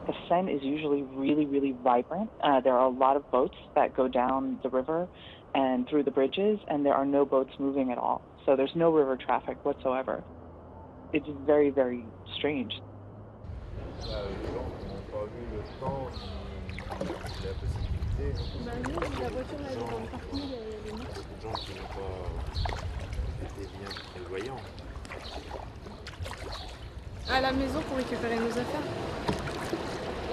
The Seine is usually really, really vibrant. There are a lot of boats that go down the river and through the bridges, and there are no boats moving at all. So there's no river traffic whatsoever. It's very, very strange. À la maison pour récupérer nos affaires.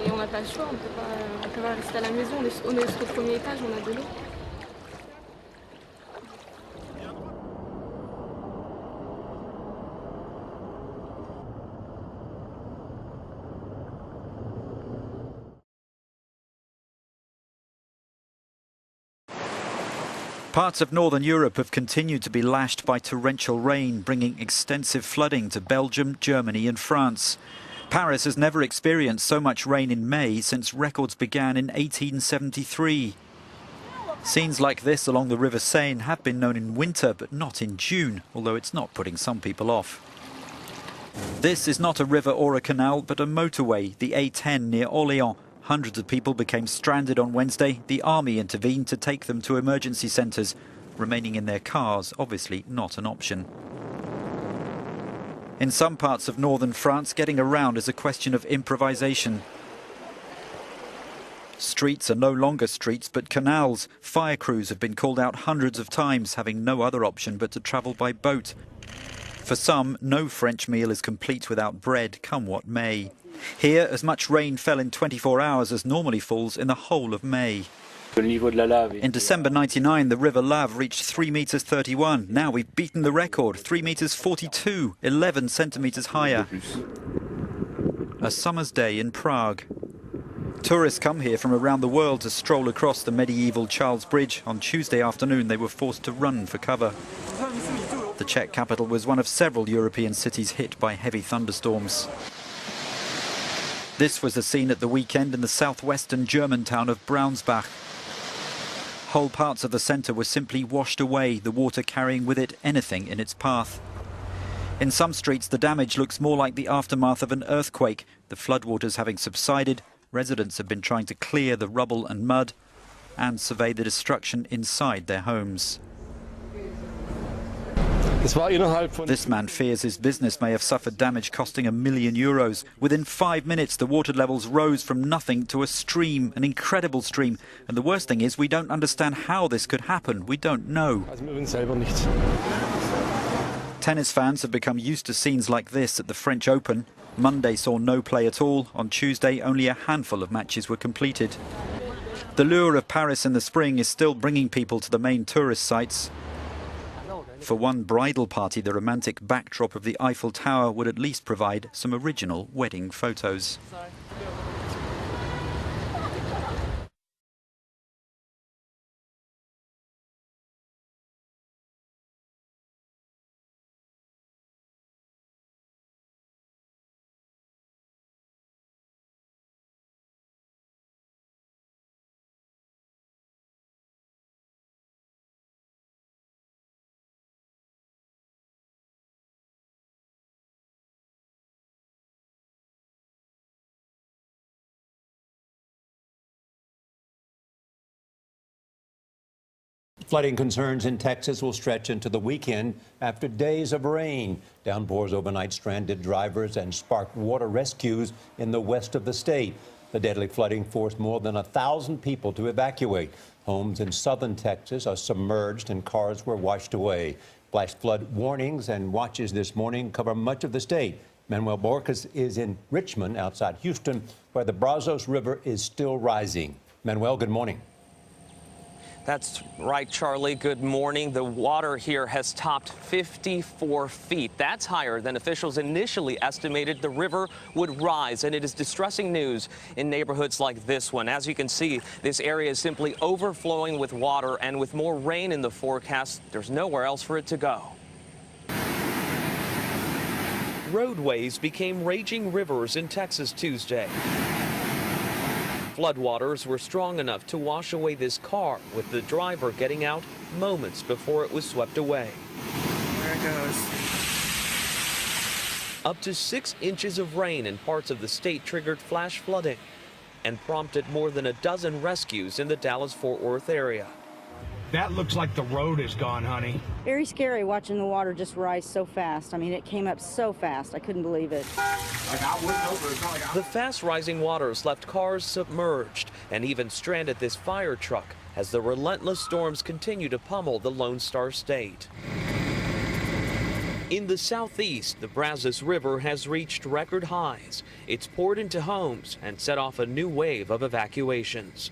Et on n'a pas le choix, on peut pas rester à la maison, on est jusqu'au premier étage, on a de l'eau. Parts of northern Europe have continued to be lashed by torrential rain, bringing extensive flooding to Belgium, Germany and France. Paris has never experienced so much rain in May since records began in 1873. Scenes like this along the River Seine have been known in winter, but not in June, although it's not putting some people off. This is not a river or a canal, but a motorway, the A10 near Orléans. Hundreds of people became stranded on Wednesday. The army intervened to take them to emergency centres. Remaining in their cars, obviously not an option. In some parts of northern France, getting around is a question of improvisation. Streets are no longer streets, but canals. Fire crews have been called out hundreds of times, having no other option but to travel by boat. For some, no French meal is complete without bread, come what may. Here, as much rain fell in 24 hours as normally falls in the whole of May. In December 99, the River Lave reached 3 metres 31. Now we've beaten the record, 3 metres 42, 11 centimetres higher. A summer's day in Prague. Tourists come here from around the world to stroll across the medieval Charles Bridge. On Tuesday afternoon, they were forced to run for cover. The Czech capital was one of several European cities hit by heavy thunderstorms. This was the scene at the weekend in the southwestern German town of Braunsbach. Whole parts of the centre were simply washed away, the water carrying with it anything in its path. In some streets, the damage looks more like the aftermath of an earthquake. The floodwaters having subsided, residents have been trying to clear the rubble and mud and survey the destruction inside their homes. This man fears his business may have suffered damage costing €1 million. Within 5 minutes, the water levels rose from nothing to a stream, an incredible stream. And the worst thing is, we don't understand how this could happen. We don't know. Tennis fans have become used to scenes like this at the French Open. Monday saw no play at all. On Tuesday, only a handful of matches were completed. The lure of Paris in the spring is still bringing people to the main tourist sites. For one bridal party, the romantic backdrop of the Eiffel Tower would at least provide some original wedding photos. Flooding concerns in Texas will stretch into the weekend after days of rain. Downpours overnight stranded drivers and sparked water rescues in the west of the state. The deadly flooding forced more than 1,000 people to evacuate. Homes in southern Texas are submerged and cars were washed away. Flash flood warnings and watches this morning cover much of the state. Manuel Borges is in Richmond, outside Houston, where the Brazos River is still rising. Manuel, good morning. That's right, Charlie. Good morning. The water here has topped 54 feet. That's higher than officials initially estimated the river would rise, and it is distressing news in neighborhoods like this one. As you can see, this area is simply overflowing with water, and with more rain in the forecast, there's nowhere else for it to go. Roadways became raging rivers in Texas Tuesday. Floodwaters were strong enough to wash away this car, with the driver getting out moments before it was swept away. There it goes. Up to 6 inches of rain in parts of the state triggered flash flooding and prompted more than a dozen rescues in the Dallas-Fort Worth area. That looks like the road is gone, honey. Very scary watching the water just rise so fast. I mean, it came up so fast. I couldn't believe it. The fast-rising waters left cars submerged and even stranded this fire truck as the relentless storms continue to pummel the Lone Star State. In the southeast, the Brazos River has reached record highs. It's poured into homes and set off a new wave of evacuations.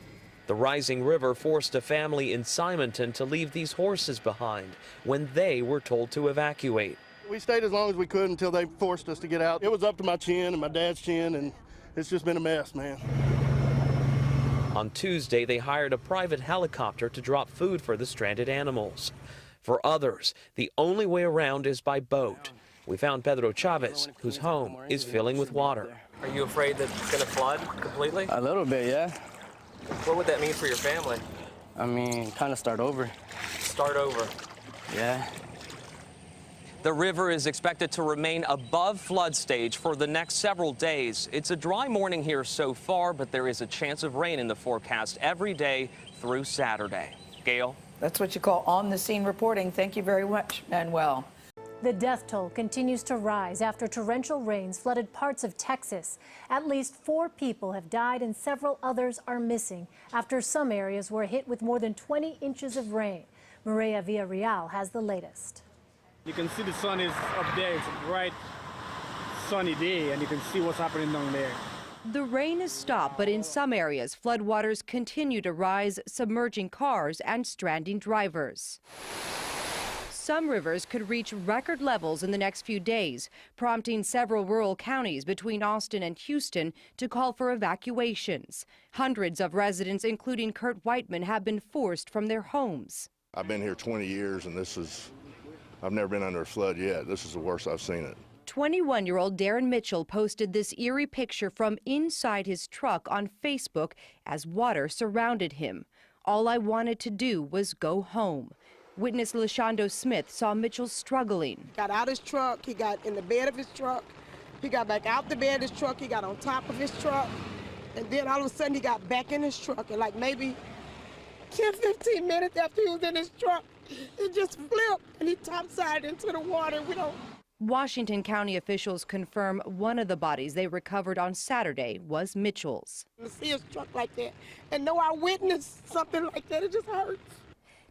The rising river forced a family in Simonton to leave these horses behind when they were told to evacuate. We stayed as long as we could until they forced us to get out. It was up to my chin and my dad's chin, and it's just been a mess, man. On Tuesday, they hired a private helicopter to drop food for the stranded animals. For others, the only way around is by boat. We found Pedro Chavez, whose home is filling with water. Are you afraid that it's going to flood completely? A little bit, yeah. What would that mean for your family? I mean, kind of start over. Start over. Yeah. The river is expected to remain above flood stage for the next several days. It's a dry morning here so far, but there is a chance of rain in the forecast every day through Saturday. Gail? That's what you call on-the-scene reporting. Thank you very much, Manuel. The death toll continues to rise after torrential rains flooded parts of Texas. At least 4 people have died and several others are missing after some areas were hit with more than 20 inches of rain. Maria Villarreal has the latest. You can see the sun is up there. It's a bright, sunny day, and you can see what's happening down there. The rain has stopped, but in some areas, floodwaters continue to rise, submerging cars and stranding drivers. Some rivers could reach record levels in the next few days, prompting several rural counties between Austin and Houston to call for evacuations. Hundreds of residents, including Kurt Whiteman, have been forced from their homes. I've been here 20 years, and I've never been under a flood yet. This is the worst I've seen it. 21-year-old Darren Mitchell posted this eerie picture from inside his truck on Facebook as water surrounded him. All I wanted to do was go home. Witness LaShondo Smith saw Mitchell struggling. Got out his truck, he got in the bed of his truck, he got back out the bed of his truck, he got on top of his truck, and then all of a sudden he got back in his truck, and like maybe 10, 15 minutes after he was in his truck, it just flipped and he topsided into the water. Washington County officials confirm one of the bodies they recovered on Saturday was Mitchell's. To see his truck like that and know I witnessed something like that, it just hurts.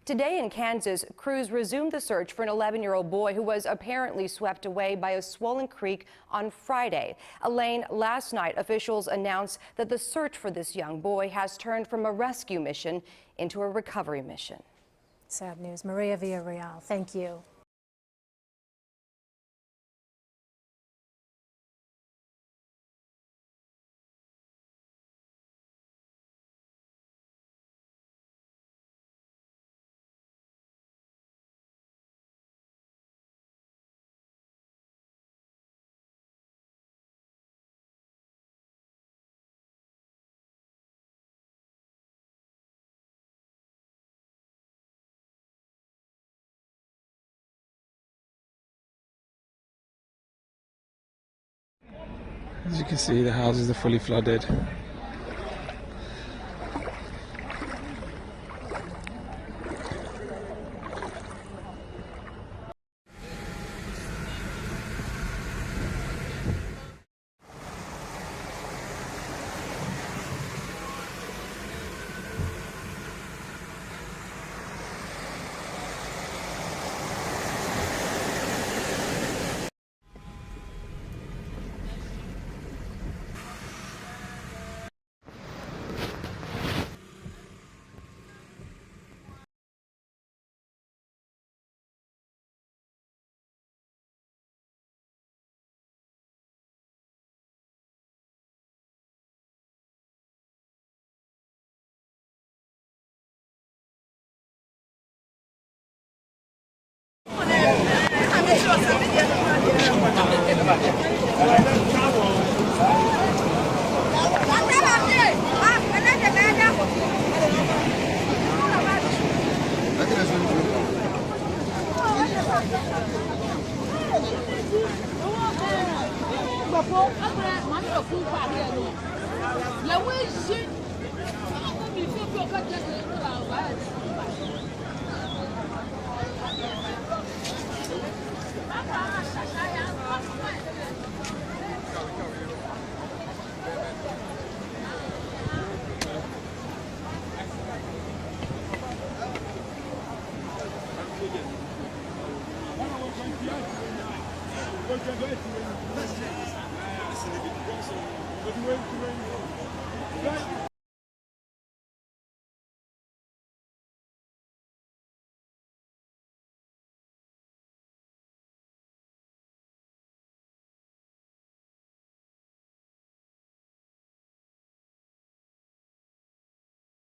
Today in Kansas, crews resumed the search for an 11-year-old boy who was apparently swept away by a swollen creek on Friday. Elaine, last night officials announced that the search for this young boy has turned from a rescue mission into a recovery mission. Sad news. Maria Villarreal, thank you. As you can see, the houses are fully flooded.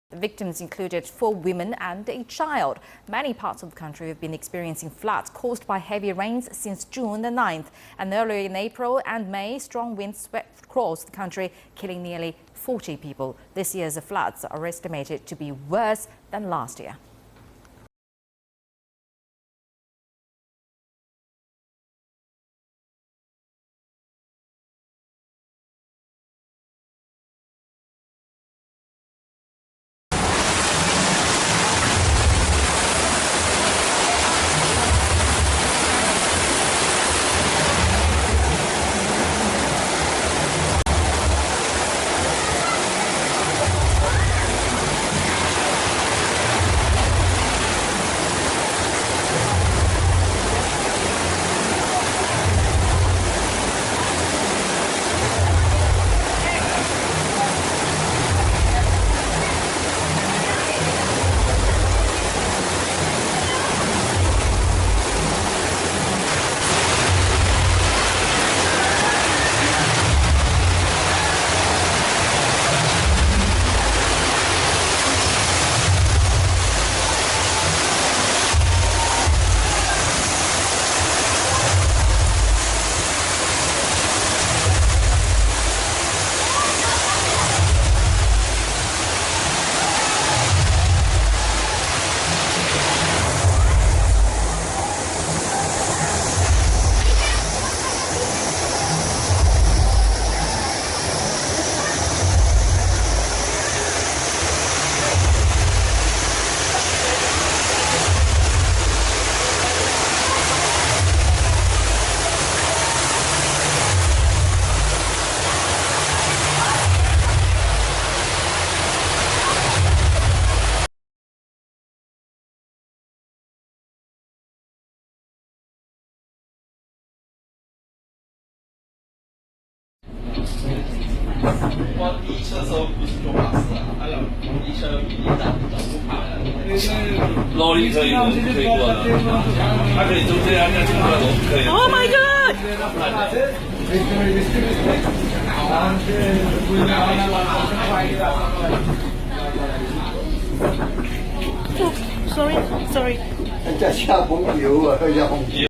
The victims included 4 women and a child. Many parts of the country have been experiencing floods caused by heavy rains since June the 9th. And earlier in April and May, strong winds swept across the country, killing nearly 40 people. This year's floods are estimated to be worse than last year. Oh my God! Sorry. 真係下紅油啊，佢有紅油。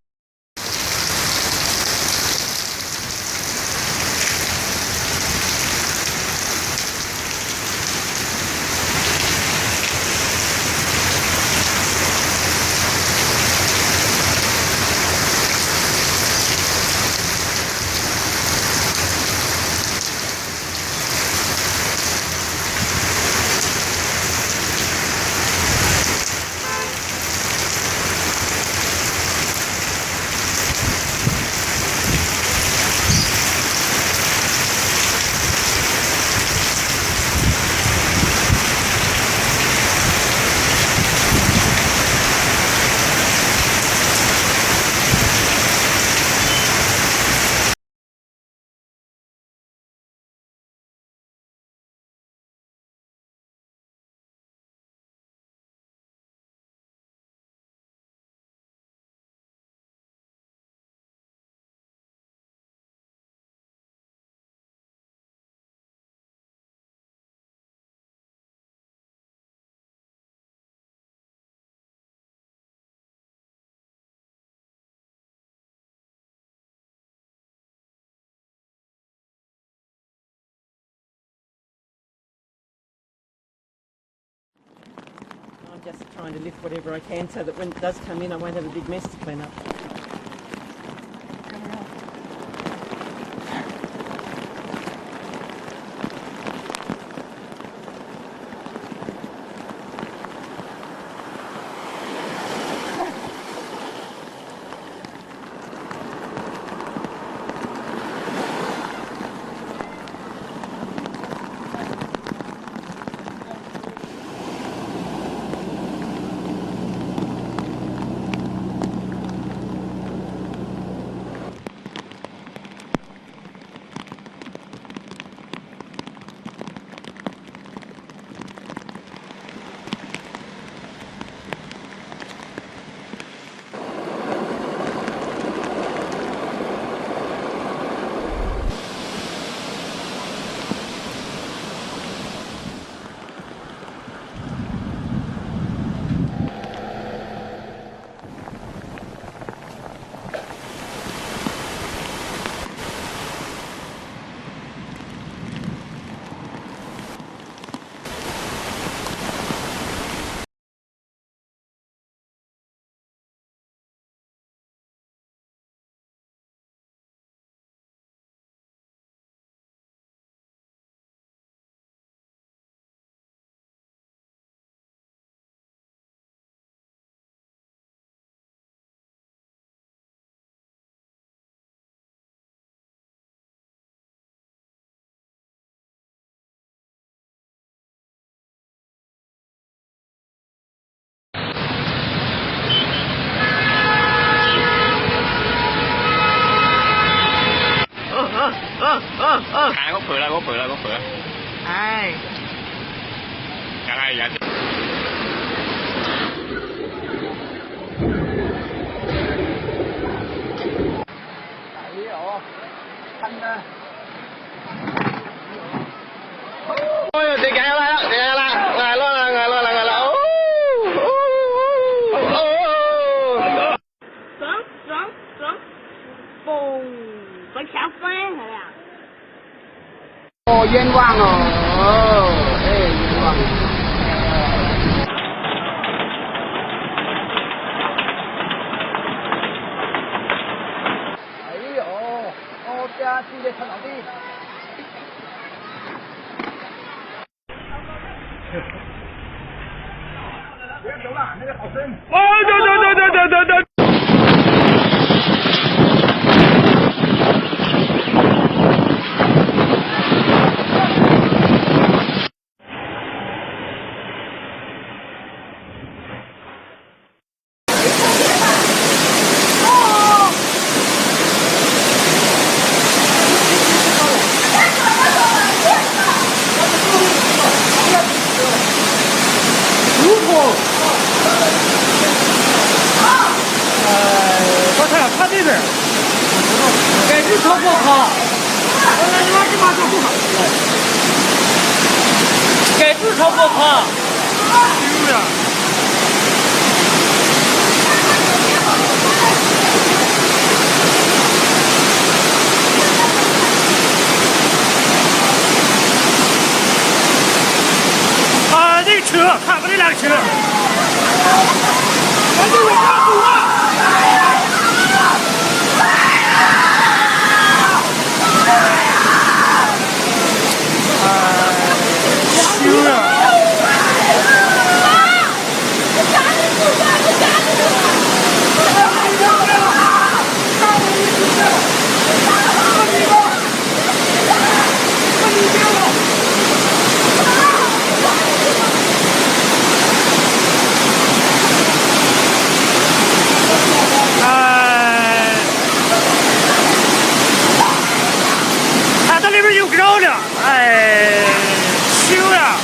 Just trying to lift whatever I can so that when it does come in I won't have a big mess to clean up. 我賠啦！唉，梗係人。哎呦，跌緊啦！嚟啦！爽！嘣，快抢翻来了！哦，冤枉哦！哎，冤枉！哎呦，我家住在陈老弟。不要走了，那个好深。哦，对。我看他这边，该是超过他，该是超过他，是呀。啊，那车看不这辆车，赶紧给他堵啊！他这里边有着了，哎，修呀！